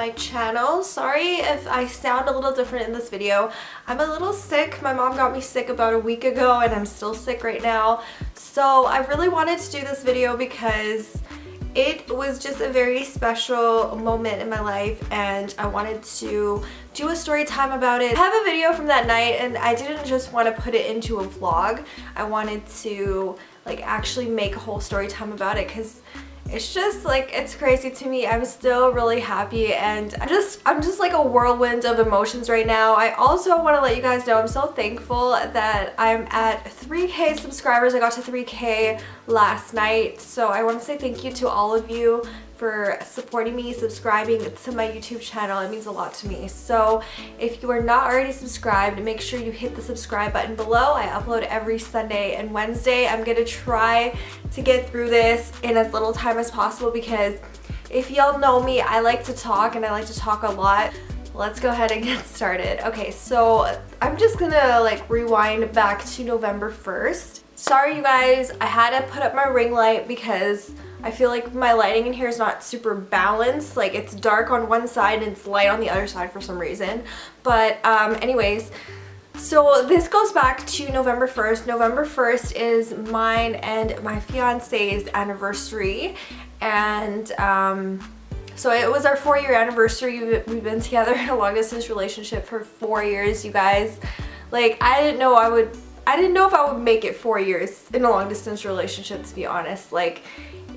my channel. Sorry if I sound a little different in this video. I'm a little sick. My mom got me sick about a week ago and I'm still sick right now. So I really wanted to do this video because it was just a very special moment in my life and I wanted to do a story time about it. I have a video from that night and I didn't just want to put it into a vlog. I wanted to like actually make a whole story time about it because it's just like, it's crazy to me. I'm still really happy and I'm just like a whirlwind of emotions right now. I also want to let you guys know I'm so thankful that I'm at 3K subscribers. I got to 3K last night. So I want to say thank you to all of you for supporting me, subscribing to my YouTube channel. It means a lot to me. So if you are not already subscribed, make sure you hit the subscribe button below. I upload every Sunday and Wednesday. I'm gonna try to get through this in as little time as possible because if y'all know me, I like to talk and I like to talk a lot. Let's go ahead and get started. Okay, so I'm just gonna like rewind back to November 1st. Sorry you guys, I had to put up my ring light because I feel like my lighting in here is not super balanced. Like it's dark on one side and it's light on the other side for some reason. But anyways, so this goes back to November 1st. November 1st is mine and my fiance's anniversary. And so it was our 4-year anniversary. We've been together in a long distance relationship for 4 years, you guys. Like I didn't know if I would make it 4 years in a long distance relationship, to be honest. Like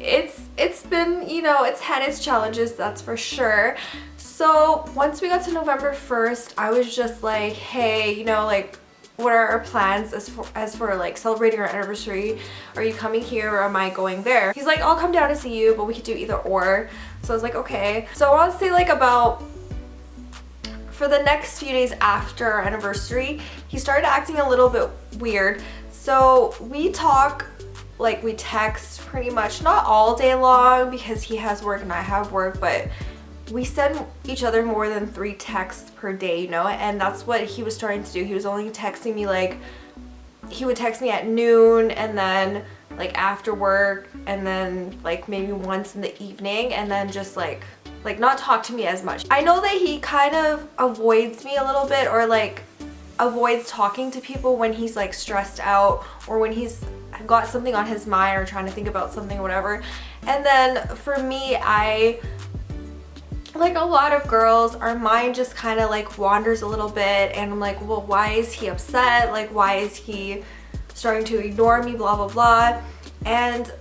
it's been, you know, it's had its challenges, that's for sure. So once we got to November 1st, I was just like, hey, you know, like what are our plans as for like celebrating our anniversary? Are you coming here or am I going there? He's like, I'll come down to see you, but we could do either or. So I was like, okay. So I want to say like for the next few days after our anniversary, he started acting a little bit weird. So we talk, like we text pretty much not all day long because he has work and I have work, but we send each other more than 3 texts per day, you know, and that's what he was starting to do. He was only texting me like, he would text me at noon and then like after work and then like maybe once in the evening and then just like not talk to me as much. I know that he kind of avoids me a little bit or like avoids talking to people when he's like stressed out or when he's got something on his mind or trying to think about something or whatever. And then for me, like a lot of girls, our mind just kind of like wanders a little bit and I'm like, well, why is he upset? Like, why is he starting to ignore me, blah, blah, blah. And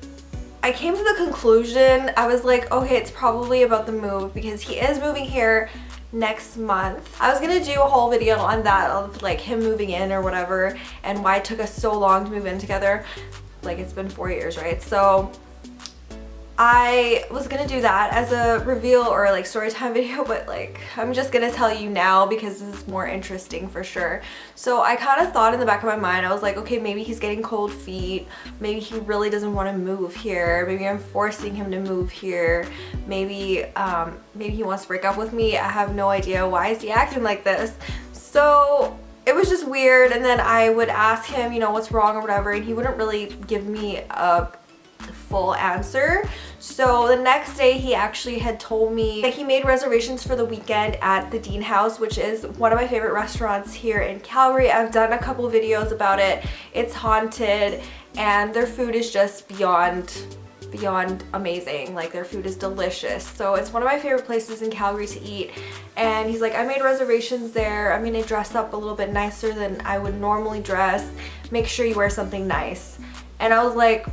I came to the conclusion, I was like, okay, it's probably about the move because he is moving here next month. I was gonna do a whole video on that, of like him moving in or whatever and why it took us so long to move in together. Like it's been 4 years, right? So I was gonna do that as a reveal or like story time video, but like I'm just gonna tell you now because this is more interesting for sure. So I kind of thought in the back of my mind, I was like, okay, maybe he's getting cold feet, maybe he really doesn't want to move here, maybe I'm forcing him to move here, maybe he wants to break up with me. I have no idea. Why is he acting like this? So it was just weird. And then I would ask him, you know, what's wrong or whatever, and he wouldn't really give me a full answer. So the next day he actually had told me that he made reservations for the weekend at the Dean House, which is one of my favorite restaurants here in Calgary. I've done a couple videos about it. It's haunted and their food is just beyond amazing. Like their food is delicious. So it's one of my favorite places in Calgary to eat. And he's like, I made reservations there. I'm gonna dress up a little bit nicer than I would normally dress. Make sure you wear something nice. And I was like,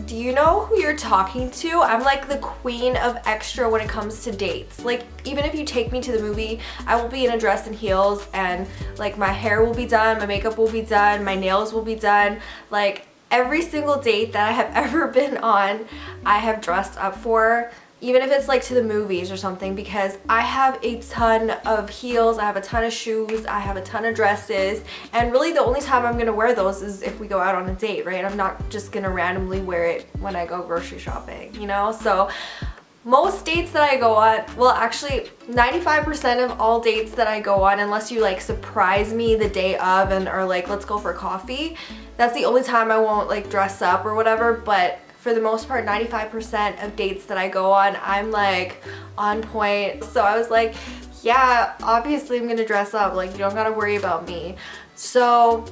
do you know who you're talking to? I'm like the queen of extra when it comes to dates. Like even if you take me to the movie, I will be in a dress and heels and like my hair will be done, my makeup will be done, my nails will be done. Like every single date that I have ever been on, I have dressed up for. Even if it's like to the movies or something, because I have a ton of heels, I have a ton of shoes, I have a ton of dresses, and really the only time I'm gonna wear those is if we go out on a date, right? I'm not just gonna randomly wear it when I go grocery shopping, you know? So most dates that I go on, well actually 95% of all dates that I go on, unless you like surprise me the day of and are like, let's go for coffee, that's the only time I won't like dress up or whatever. But for the most part 95% of dates that I go on, I'm like on point. So I was like, yeah, obviously I'm gonna dress up, like you don't gotta worry about me. So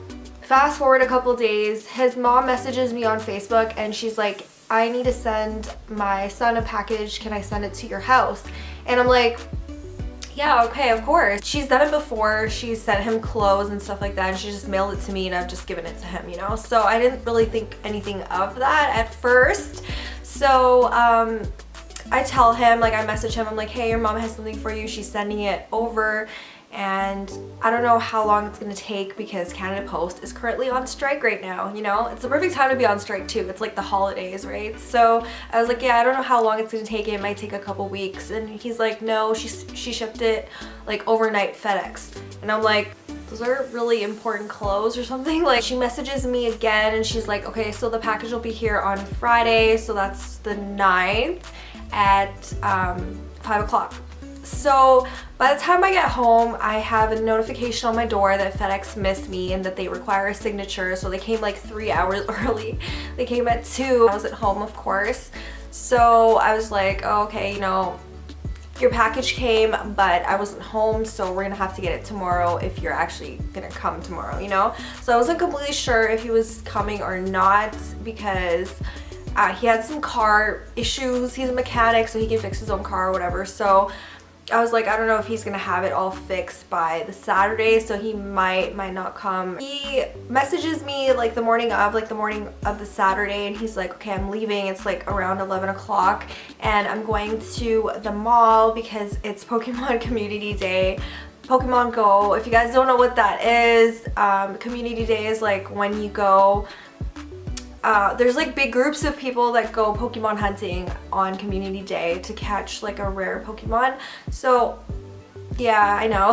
fast forward a couple days, his mom messages me on Facebook and she's like, I need to send my son a package, can I send it to your house? And I'm like, yeah, okay, of course. She's done it before. She's sent him clothes and stuff like that, and she just mailed it to me and I've just given it to him, you know? So I didn't really think anything of that at first. So I tell him, like I message him, I'm like, hey, your mom has something for you. She's sending it over. And I don't know how long it's gonna take because Canada Post is currently on strike right now, you know? It's the perfect time to be on strike too. It's like the holidays, right? So I was like, yeah, I don't know how long it's gonna take. It might take a couple weeks. And he's like, no, she shipped it like overnight FedEx. And I'm like, those are really important clothes or something. Like she messages me again and she's like, okay, so the package will be here on Friday. So that's the 9th at 5 o'clock. So by the time I get home, I have a notification on my door that FedEx missed me and that they require a signature. So they came like 3 hours early. They came at 2. I was at home, of course. So I was like, oh, okay, you know, your package came, but I wasn't home, so we're gonna have to get it tomorrow if you're actually gonna come tomorrow, you know? So I wasn't completely sure if he was coming or not because he had some car issues. He's a mechanic, so he can fix his own car or whatever. So I was like, I don't know if he's gonna have it all fixed by the Saturday, so he might not come. He messages me like the morning of the Saturday, and he's like, okay, I'm leaving. It's like around 11 o'clock and I'm going to the mall because it's Pokemon Community Day. Pokemon Go, if you guys don't know what that is, Community Day is like when you go, there's like big groups of people that go Pokemon hunting on Community Day to catch like a rare Pokemon. So yeah, I know.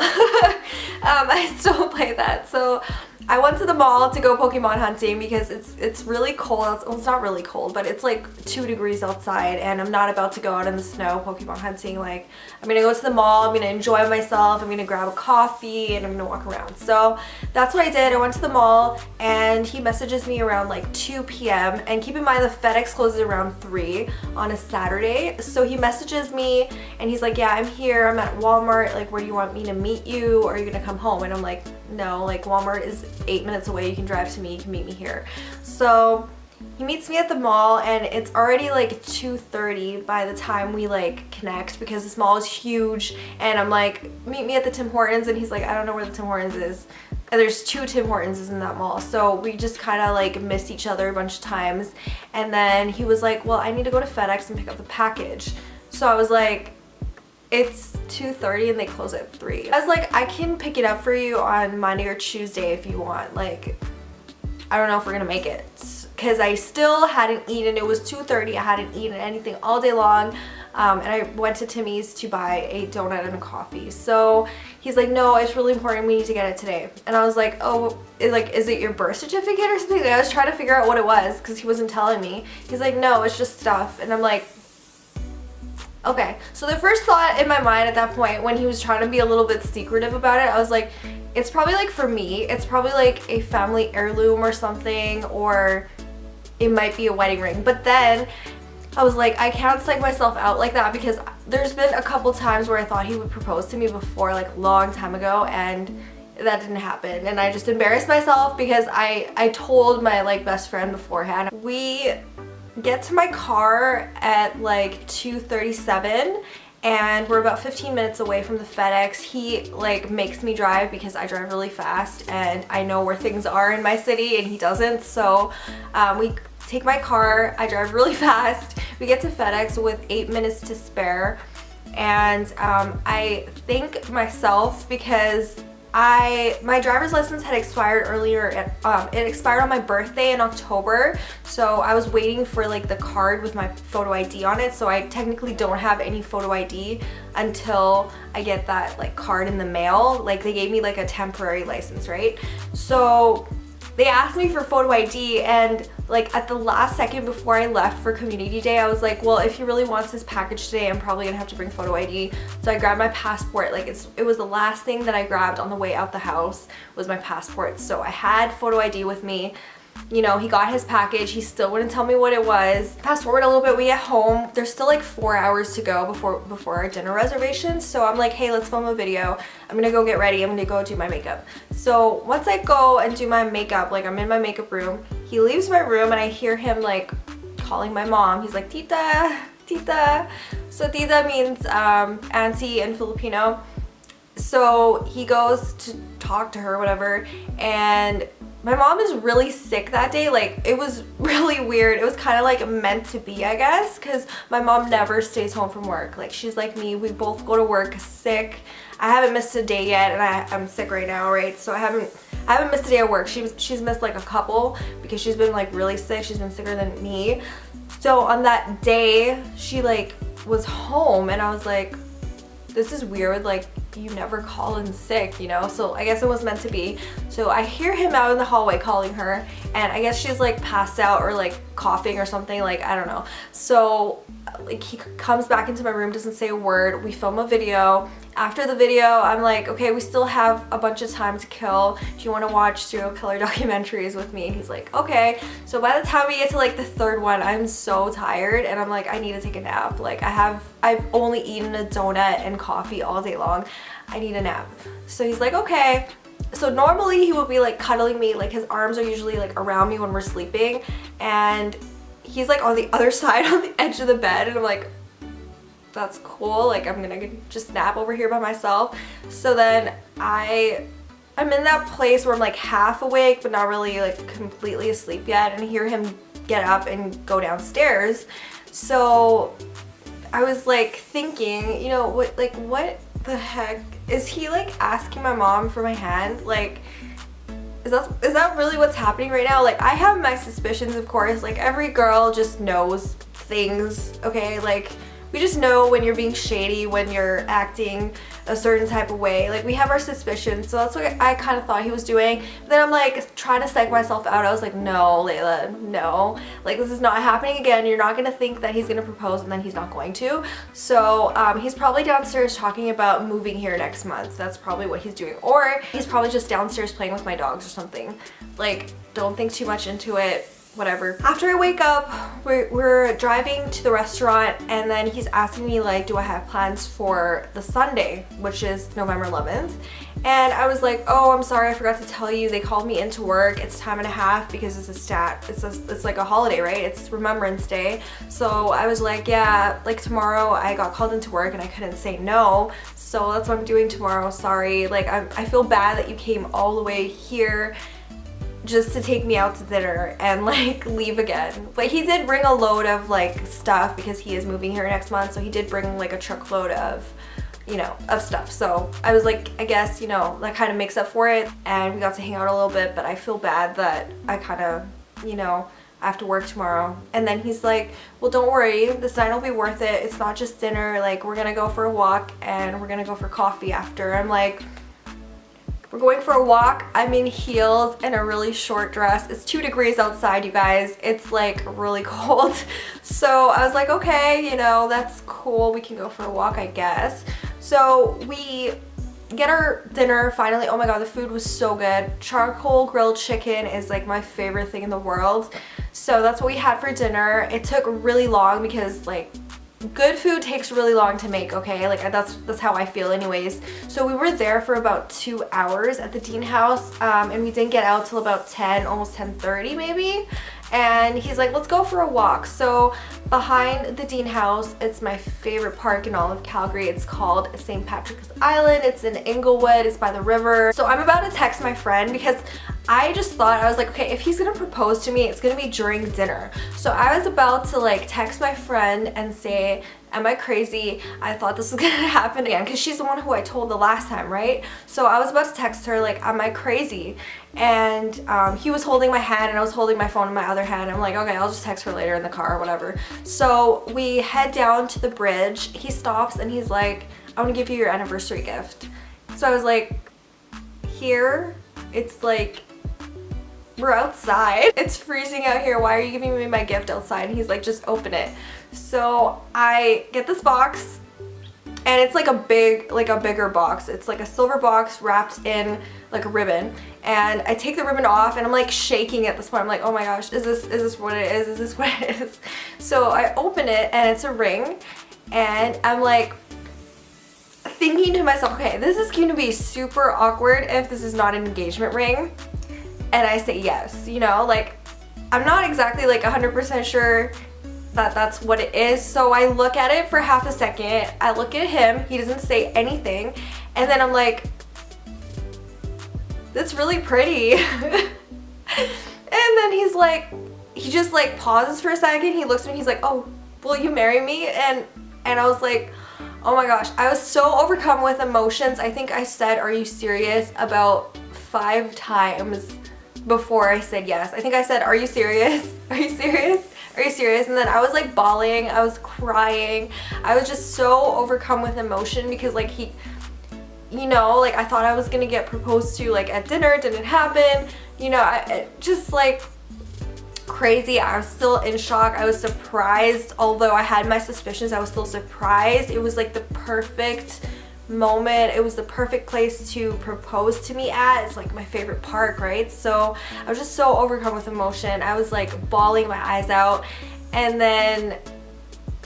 I still play that. So I went to the mall to go Pokemon hunting because it's really cold. Well, it's not really cold, but it's like 2 degrees outside and I'm not about to go out in the snow Pokemon hunting. Like I'm gonna go to the mall, I'm gonna enjoy myself, I'm gonna grab a coffee and I'm gonna walk around. So that's what I did. I went to the mall and he messages me around like 2 p.m. and keep in mind the FedEx closes around 3 on a Saturday. So he messages me and he's like, yeah, I'm here, I'm at Walmart, like where do you want me to meet you, or are you gonna come home? And I'm like, no, like Walmart is 8 minutes away, you can drive to me, you can meet me here. So he meets me at the mall and it's already like 2:30 by the time we like connect because this mall is huge, and I'm like, meet me at the Tim Hortons, and he's like, I don't know where the Tim Hortons is. And there's 2 Tim Hortons in that mall, so we just kind of like missed each other a bunch of times. And then he was like, well, I need to go to FedEx and pick up the package. So I was like, it's 2:30 and they close at 3. I was like, I can pick it up for you on Monday or Tuesday if you want. Like, I don't know if we're gonna make it. Because I still hadn't eaten. It was 2:30. I hadn't eaten anything all day long. And I went to Timmy's to buy a donut and a coffee. So he's like, no, it's really important. We need to get it today. And I was like, oh, is it your birth certificate or something? I was trying to figure out what it was because he wasn't telling me. He's like, no, it's just stuff. And I'm like, okay. So the first thought in my mind at that point when he was trying to be a little bit secretive about it, I was like, it's probably like for me, it's probably like a family heirloom or something, or it might be a wedding ring. But then I was like, I can't psych myself out like that because there's been a couple times where I thought he would propose to me before, like a long time ago, and that didn't happen. And I just embarrassed myself because I told my like best friend beforehand. We get to my car at like 2:37 and we're about 15 minutes away from the FedEx. He like makes me drive because I drive really fast and I know where things are in my city and he doesn't. So we take my car, I drive really fast. We get to FedEx with 8 minutes to spare, and I thank myself because my driver's license had expired earlier. It expired on my birthday in October, so I was waiting for like the card with my photo ID on it. So I technically don't have any photo ID until I get that like card in the mail. Like they gave me like a temporary license, right? So they asked me for photo ID, and like at the last second before I left for Community Day, I was like, well, if he really wants his package today, I'm probably gonna have to bring photo ID. So I grabbed my passport. Like it was the last thing that I grabbed on the way out the house was my passport. So I had photo ID with me. you know, he got his package. He still wouldn't tell me what it was. Fast forward a little bit, we get home. There's still like 4 hours to go before our dinner reservations. So I'm like, hey, let's film a video. I'm gonna go get ready. I'm gonna go do my makeup. So once I go and do my makeup, like I'm in my makeup room, he leaves my room and I hear him like calling my mom. He's like, Tita, Tita. So Tita means auntie in Filipino. So he goes to talk to her, whatever, and my mom is really sick that day. Like, it was really weird. It was kind of like meant to be, I guess, because my mom never stays home from work. Like, she's like me. We both go to work sick. I haven't missed a day yet, and I'm sick right now, right? So I haven't missed a day at work. She's missed like a couple because she's been like really sick. She's been sicker than me. So on that day, she like was home, and I was like, this is weird, like you never call in sick, you know? So I guess it was meant to be. So I hear him out in the hallway calling her, and I guess she's like passed out or like coughing or something, like I don't know. So like he comes back into my room, doesn't say a word. We film a video. After the video, I'm like, okay, we still have a bunch of time to kill. Do you want to watch serial killer documentaries with me? And he's like, okay. So by the time we get to like the third one, I'm so tired and I'm like, I need to take a nap. Like I've only eaten a donut and coffee all day long. I need a nap. So he's like, okay. So normally he would be like cuddling me, like his arms are usually like around me when we're sleeping, and he's like on the other side on the edge of the bed, and I'm like, that's cool, like I'm gonna just nap over here by myself. So then I'm in that place where I'm like half awake but not really like completely asleep yet, and I hear him get up and go downstairs. So I was like thinking, you know, what the heck is he like asking my mom for my hand? Like is that really what's happening right now? Like I have my suspicions, of course, like every girl just knows things, okay? Like we just know when you're being shady, when you're acting a certain type of way. Like we have our suspicions, so that's what I kind of thought he was doing. But then I'm like trying to psych myself out. I was like, no, Layla, no. Like this is not happening again. You're not gonna think that he's gonna propose and then he's not going to. So he's probably downstairs talking about moving here next month. That's probably what he's doing. Or he's probably just downstairs playing with my dogs or something. Like don't think too much into it. Whatever. After I wake up, we're driving to the restaurant, and then he's asking me like, do I have plans for the Sunday, which is November 11th? And I was like, oh, I'm sorry, I forgot to tell you, they called me into work. It's time and a half because it's like a holiday, right? It's Remembrance Day. So I was like, yeah, like tomorrow I got called into work and I couldn't say no. So that's what I'm doing tomorrow, sorry. Like I feel bad that you came all the way here just to take me out to dinner and like leave again. But he did bring a load of like stuff because he is moving here next month, so he did bring like a truckload of, you know, of stuff. So I was like, I guess, you know, that kind of makes up for it, and we got to hang out a little bit. But I feel bad that I kind of, you know, I have to work tomorrow. And then he's like, well, don't worry, this night will be worth it. It's not just dinner, like we're gonna go for a walk and we're gonna go for coffee after. I'm like, we're going for a walk. I'm in heels and a really short dress. It's 2 degrees outside, you guys. It's like really cold. So I was like, okay, you know, that's cool. We can go for a walk, I guess. So we get our dinner finally. Oh my god, the food was so good. Charcoal grilled chicken is like my favorite thing in the world. So that's what we had for dinner. It took really long because like good food takes really long to make, okay? Like that's how I feel anyways. So we were there for about 2 hours at the Dean house, and we didn't get out till about 10, almost 10:30 maybe. And he's like, let's go for a walk. So behind the Dean house, it's my favorite park in all of Calgary. It's called St. Patrick's Island. It's in Inglewood. It's by the river. So I'm about to text my friend because I just thought, I was like, okay, if he's gonna propose to me, it's gonna be during dinner. So I was about to like text my friend and say, am I crazy? I thought this was gonna happen again, because she's the one who I told the last time, right? So I was about to text her like, am I crazy? And he was holding my hand and I was holding my phone in my other hand. I'm like, okay, I'll just text her later in the car or whatever. So we head down to the bridge. He stops and he's like, I want to give you your anniversary gift. So I was like, here? It's like, we're outside. It's freezing out here. Why are you giving me my gift outside? And he's like, just open it. So I get this box and it's like a bigger box. It's like a silver box wrapped in like a ribbon, and I take the ribbon off and I'm like shaking at this point. I'm like, oh my gosh, is this what it is? Is this what it is? So I open it and it's a ring, and I'm like thinking to myself, okay, this is going to be super awkward if this is not an engagement ring. And I say yes, you know, like I'm not exactly like 100% sure that that's what it is. So I look at it for half a second. I look at him, he doesn't say anything. And then I'm like, that's really pretty. And then he's like, he just like pauses for a second. He looks at me, he's like, oh, will you marry me? And I was like, oh my gosh, I was so overcome with emotions. I think I said, are you serious? About 5 times before I said yes. I think I said, are you serious? Are you serious? Are you serious? And then I was like bawling, I was crying. I was just so overcome with emotion because like he, you know, like I thought I was gonna get proposed to like at dinner, didn't happen. You know, just like crazy. I was still in shock. I was surprised. Although I had my suspicions, I was still surprised. It was like the perfect moment. It was the perfect place to propose to me at. It's like my favorite park, right? So I was just so overcome with emotion. I was like bawling my eyes out, and then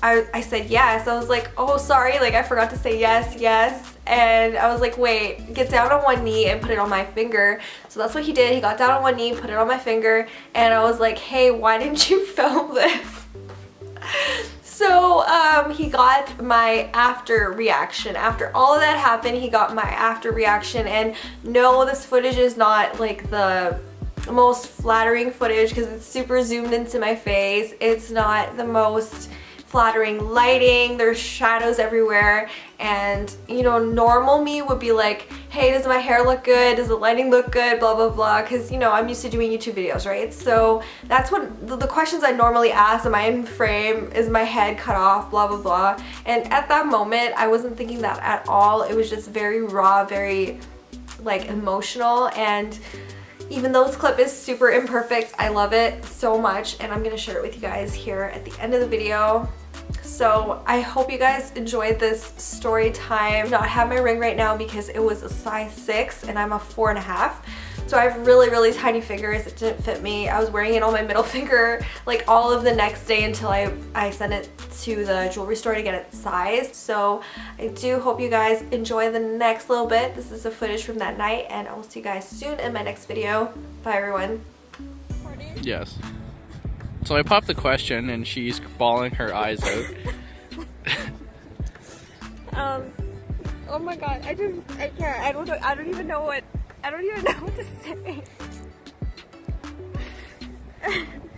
I said yes. I was like, oh sorry, like I forgot to say yes. And I was like, wait, get down on one knee and put it on my finger. So that's what he did. He got down on one knee, put it on my finger, and I was like, hey, why didn't you film this? So he got my after reaction. After all of that happened, he got my after reaction. And no, this footage is not like the most flattering footage because it's super zoomed into my face. It's not the most flattering lighting. There's shadows everywhere, and you know, normal me would be like, hey, does my hair look good? Does the lighting look good? Blah blah blah, because you know, I'm used to doing YouTube videos, right? So that's what the questions I normally ask. Am I in frame? Is my head cut off? Blah blah blah. And at that moment I wasn't thinking that at all. It was just very raw, very like emotional. And even though this clip is super imperfect, I love it so much, and I'm gonna share it with you guys here at the end of the video. So I hope you guys enjoyed this story time. I have my ring right now because it was a size 6 and I'm a 4.5. So I have really tiny fingers. It didn't fit me. I was wearing it on my middle finger like all of the next day until I sent it to the jewelry store to get it sized. So I do hope you guys enjoy the next little bit. This is the footage from that night, and I will see you guys soon in my next video. Bye everyone. Yes. So I popped the question and she's bawling her eyes out. Oh my god, I can't. I don't even know what to say.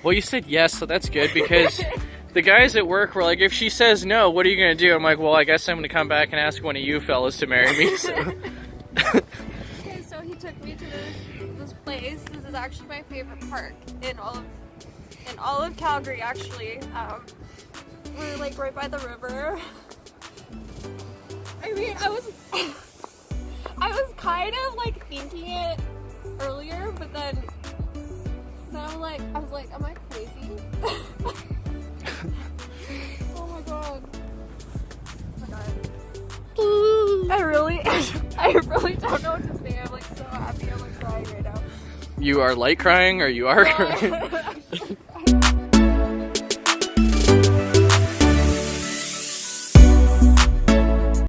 Well, you said yes, so that's good, because the guys at work were like, if she says no, what are you gonna do? I'm like, well, I guess I'm gonna come back and ask one of you fellas to marry me. So. Okay, so he took me to this place. This is actually my favorite park in all of Calgary, actually. We're like right by the river. I mean, I was kind of like thinking it earlier, but then I was like, am I crazy? Oh my god. Oh my god. I really don't know what to say. I'm like so happy. I'm like crying right now. You are light crying, or you are crying?